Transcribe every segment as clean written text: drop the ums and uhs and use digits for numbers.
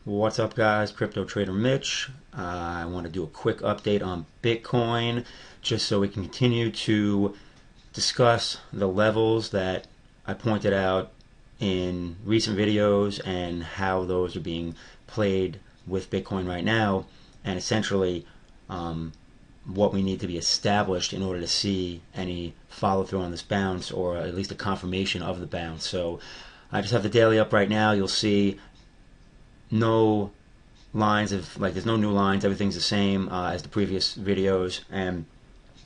What's up, guys? Crypto Trader Mitch. I want to do a quick update on Bitcoin just so we can continue to discuss the levels that I pointed out in recent videos and how those are being played with Bitcoin right now, and essentially what we need to be established in order to see any follow through on this bounce, or at least a confirmation of the bounce. So I just have the daily up right now. You'll see no lines of, like, there's no new lines, everything's the same as the previous videos. And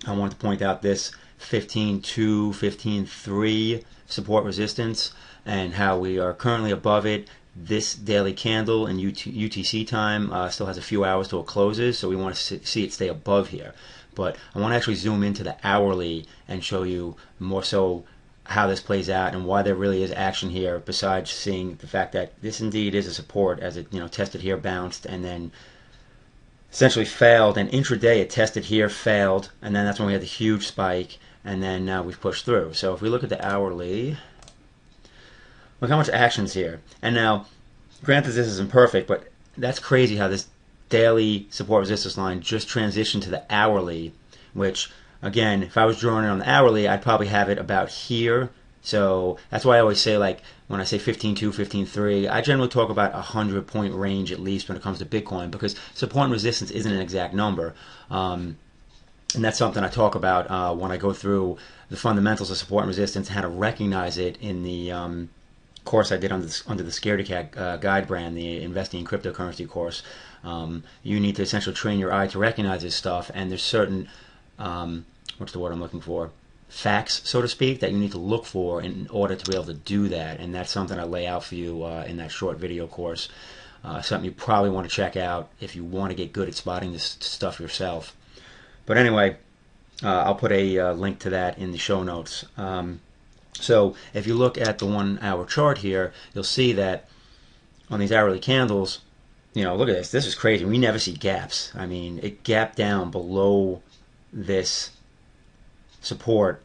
I wanted to point out this 15.2, 15.3 support resistance and how we are currently above it. This daily candle in UTC time still has a few hours till it closes, so we want to see it stay above here. But I want to actually zoom into the hourly and show you more so how this plays out and why there really is action here, besides seeing the fact that this indeed is a support, as it tested here, bounced, and then essentially failed. And intraday it tested here, failed, and then that's when we had the huge spike, and then now we've pushed through. So if we look at the hourly, look how much action's here. And now, granted, this isn't perfect, but that's crazy how this daily support resistance line just transitioned to the hourly, which, again, if I was drawing it on the hourly, I'd probably have it about here. So that's why I always say, like, when I say 15.2, 15.3, I generally talk about a 100-point range at least when it comes to Bitcoin, because support and resistance isn't an exact number. And that's something I talk about when I go through the fundamentals of support and resistance, how to recognize it in the course I did under the Scaredy Cat guide brand, the Investing in Cryptocurrency course. You need to essentially train your eye to recognize this stuff, and there's certain what's the word I'm looking for? Facts, so to speak, that you need to look for in order to be able to do that. And that's something I lay out for you in that short video course. Something you probably want to check out if you want to get good at spotting this stuff yourself. But anyway, I'll put a link to that in the show notes. So if you look at the 1 hour chart here, you'll see that on these hourly candles, look at this. This is crazy. We never see gaps. I mean, it gapped down below this support,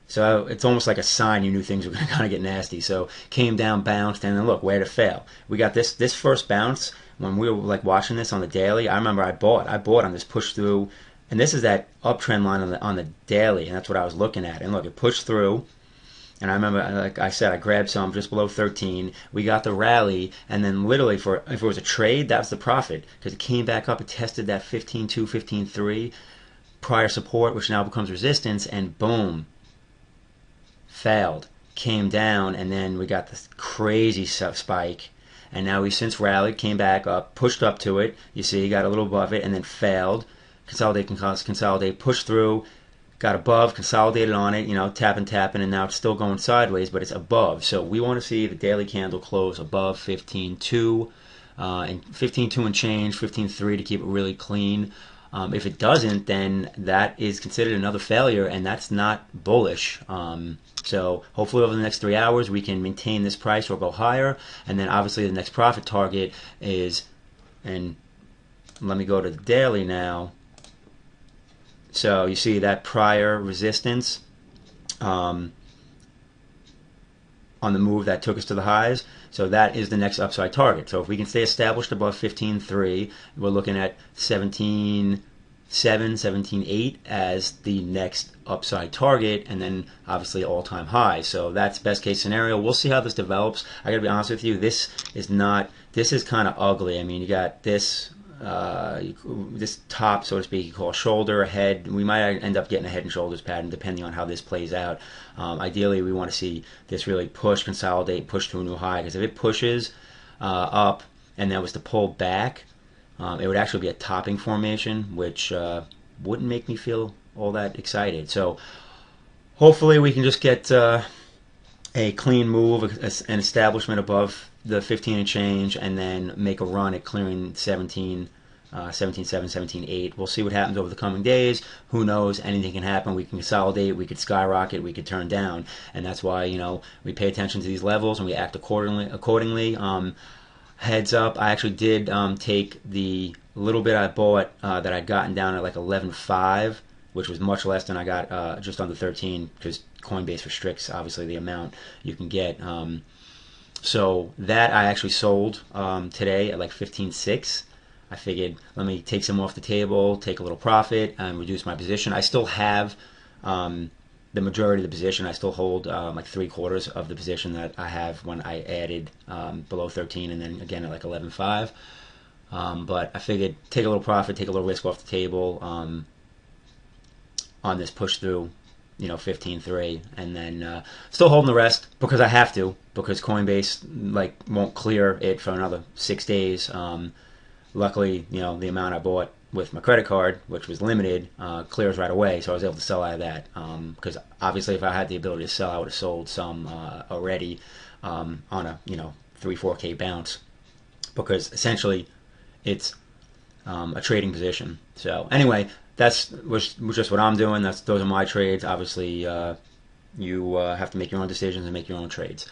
so it's almost like a sign you knew things were going to kind of get nasty. So came down, bounced, and then look where to fail. We got this first bounce when we were like watching this on the daily. I remember I bought on this push through, and this is that uptrend line on the daily, and that's what I was looking at. And look, it pushed through. And I remember, like I said, I grabbed some just below 13. We got the rally, and then literally, if it was a trade, that was the profit, because it came back up, it tested that 15.2, 15.3 prior support, which now becomes resistance, and boom, failed, came down, and then we got this crazy spike, and now we since rallied, came back up, pushed up to it. You see, got a little above it, and then failed. Consolidate, pushed through, got above, consolidated on it, tapping, and now it's still going sideways, but it's above. So we want to see the daily candle close above 15.2, and 15.2 and change, 15.3 to keep it really clean. If it doesn't, then that is considered another failure, and that's not bullish. So hopefully over the next 3 hours we can maintain this price or go higher, and then obviously the next profit target is, and let me go to the daily now. So you see that prior resistance on the move that took us to the highs. So that is the next upside target. So if we can stay established above 15.3, we're looking at 17.7, 17.8 as the next upside target, and then obviously all-time high. So that's best case scenario. We'll see how this develops. I gotta be honest with you, this is kind of ugly. I mean, you got this top, so to speak, you call shoulder, head. We might end up getting a head and shoulders pattern depending on how this plays out. Ideally, we want to see this really push, consolidate, push to a new high, because if it pushes up and that was to pull back, it would actually be a topping formation, which wouldn't make me feel all that excited. So hopefully we can just get a clean move, an establishment above the 15 and change, and then make a run at clearing 17.7, 17.8. We'll see what happens over the coming days. Who knows? Anything can happen. We can consolidate, we could skyrocket, we could turn down, and that's why we pay attention to these levels and we act accordingly. Heads up, I actually did take the little bit I bought that I'd gotten down at like 11.5, which was much less than I got just under 13, because Coinbase restricts obviously the amount you can get. So that I actually sold today at like 15.6. I figured let me take some off the table, take a little profit, and reduce my position. I still have the majority of the position. I still hold like 3/4 of the position that I have when I added below 13, and then again at like 11.5. But I figured take a little profit, take a little risk off the table on this push through, 15.3, and then still holding the rest because I have to, because Coinbase like won't clear it for another 6 days. Luckily, the amount I bought with my credit card, which was limited, clears right away, so I was able to sell out of that. Because obviously, if I had the ability to sell, I would have sold some already on a 3-4K bounce, because essentially it's a trading position. So anyway, that's was just what I'm doing. Those are my trades. Obviously, you have to make your own decisions and make your own trades.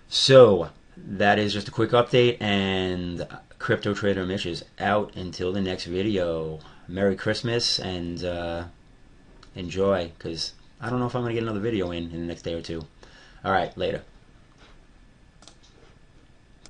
So that is just a quick update, and Crypto Trader Mitch is out until the next video. Merry Christmas, and enjoy, because I don't know if I'm going to get another video in the next day or two. All right, later.